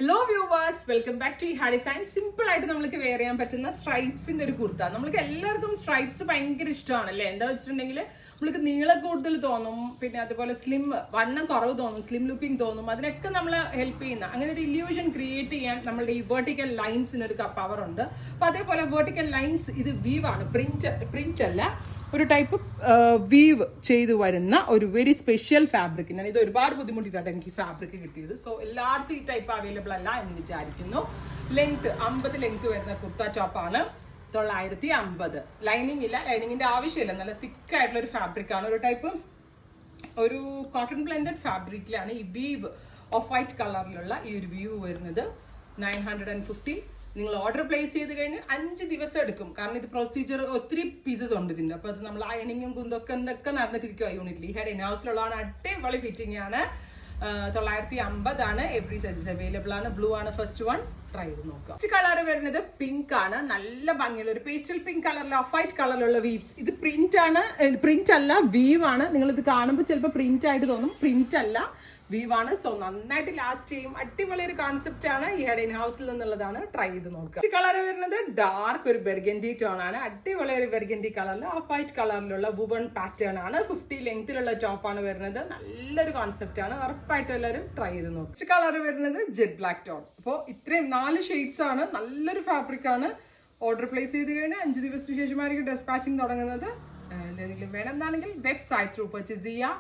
Hello viewers, welcome back to ഹാ design. Simple ആയിട്ട് നമുക്ക് വെയർ ചെയ്യാൻ പറ്റുന്ന സ്ട്രൈപ്സിന്റെ ഒരു കുർത്ത. നമ്മൾക്ക് എല്ലാവർക്കും സ്ട്രൈപ്സ് ഭയങ്കര ഇഷ്ടമാണല്ലേ. എന്താ വെച്ചിട്ടുണ്ടെങ്കിൽ നമ്മൾക്ക് നീളം കൂടുതൽ തോന്നും, പിന്നെ അതുപോലെ സ്ലിം വണ്ണം കുറവ് തോന്നും, സ്ലിം ലുക്കിംഗ് തോന്നും. അതിനൊക്കെ നമ്മൾ ഹെൽപ്പ് ചെയ്യുന്ന അങ്ങനെ ഒരു ഇല്യൂഷൻ ക്രിയേറ്റ് ചെയ്യാൻ നമ്മളുടെ ഈ വെർട്ടിക്കൽ ലൈൻസിന് ഒരു പവർ ഉണ്ട്. അപ്പൊ അതേപോലെ വെർട്ടിക്കൽ ലൈൻസ് ഇത് വീവ് ആണ്, പ്രിന്റ് അല്ല, ഒരു ടൈപ്പ് വീവ് ചെയ്തു വരുന്ന ഒരു വെരി സ്പെഷ്യൽ ഫാബ്രിക്. ഞാൻ ഇത് ഒരുപാട് ബുദ്ധിമുട്ടിയിട്ടാണ് എനിക്ക് ഫാബ്രിക് കിട്ടിയത്. സോ എല്ലായിടത്തും ഈ ടൈപ്പ് അവൈലബിൾ അല്ല എന്ന് വിചാരിക്കുന്നു. ലെങ്ത് 50 ലെങ്ത് വരുന്ന കുർത്ത ടോപ്പാണ്, 950. ലൈനിങ് ഇല്ല, ലൈനിങ്ങിന്റെ ആവശ്യമില്ല. നല്ല തിക്കായിട്ടുള്ള ഒരു ഫാബ്രിക് ആണ്. ഒരു ടൈപ്പ് ഒരു കോട്ടൺ ബ്ലെൻഡഡ് ഫാബ്രിക്കിലാണ് ഈ വീവ് ഓഫ് വൈറ്റ് കളറിലുള്ള ഈ ഒരു വീവ് വരുന്നത്. 950. നിങ്ങൾ ഓർഡർ പ്ലേസ് ചെയ്ത് കഴിഞ്ഞ് 5 ദിവസം എടുക്കും. കാരണം ഇത് പ്രൊസീജിയർ ഒത്തിരി പീസസ് ഉണ്ട് ഇതിന്റെ. അപ്പൊ അത് നമ്മൾ അയണിങ്ങും കുന്തൊക്കെ എന്തൊക്കെ നടന്നിട്ടിരിക്കുക യൂണിറ്റിൽ. ഈ ഹെഡ് ഇൻ ഹൗസിലുള്ളതാണ്. അടിപൊളി ഫിറ്റിംഗ് ആണ്. 950 ആണ്. എവറി സൈസസ് അവൈലബിൾ ആണ്. ബ്ലൂ ആണ് ഫസ്റ്റ് വൺ. ട്രൈ ചെയ്ത് നോക്കുക. കളർ വരുന്നത് പിങ്ക് ആണ്. നല്ല ഭംഗിയുള്ള ഒരു പേസ്റ്റൽ പിങ്ക് കളറിൽ ഓഫ് വൈറ്റ് കളറിലുള്ള വീവ്സ്. ഇത് പ്രിന്റ് ആണ്, പ്രിന്റ് അല്ല, വീവ് ആണ്. നിങ്ങൾ ഇത് കാണുമ്പോൾ ചിലപ്പോൾ പ്രിന്റ് ആയിട്ട് തോന്നും, പ്രിന്റ് അല്ല, വീവ് ആണ്. സോ നന്നായിട്ട് ലാസ്റ്റ് ചെയ്യും. അടിപൊളി ഒരു കോൺസെപ്റ്റ് ആണ്. ഈ ഹെഡ് ഇൻ ഹൗസിൽ നിന്നുള്ളതാണ്. ട്രൈ ചെയ്ത് നോക്കുക. കളർ വരുന്നത് ഡാർക്ക് ഒരു ബെർഗൻഡി ടോൺ ആണ്. അടിപൊളി ഒരു ബെർഗൻഡി കളറിൽ ഓഫ് വൈറ്റ് കളറിലുള്ള വുവൺ പാറ്റേൺ ആണ്. 50 ലെങ്തിലുള്ള ടോപ്പാണ് വരുന്നത്. നല്ലൊരു കോൺസെപ്റ്റ് ആണ്. ഉറപ്പായിട്ട് എല്ലാവരും ട്രൈ ചെയ്ത് നോക്കുക. കളർ വരുന്നത് ജെറ്റ് ബ്ലാക്ക് ടോൺ. അപ്പോൾ ഇത്രയും 4 ഷെയ്ഡ്സ് ആണ്. നല്ലൊരു ഫാബ്രിക് ആണ്. ഓർഡർ പ്ലേസ് ചെയ്ത് കഴിഞ്ഞാൽ 5 ദിവസത്തിന് ശേഷമായിരിക്കും ഡെസ്പാച്ചിങ് തുടങ്ങുന്നത്. എന്തെങ്കിലും വേണമെന്നാണെങ്കിൽ വെബ്സൈറ്റ് ത്രൂ പർച്ചേസ് ചെയ്യുക.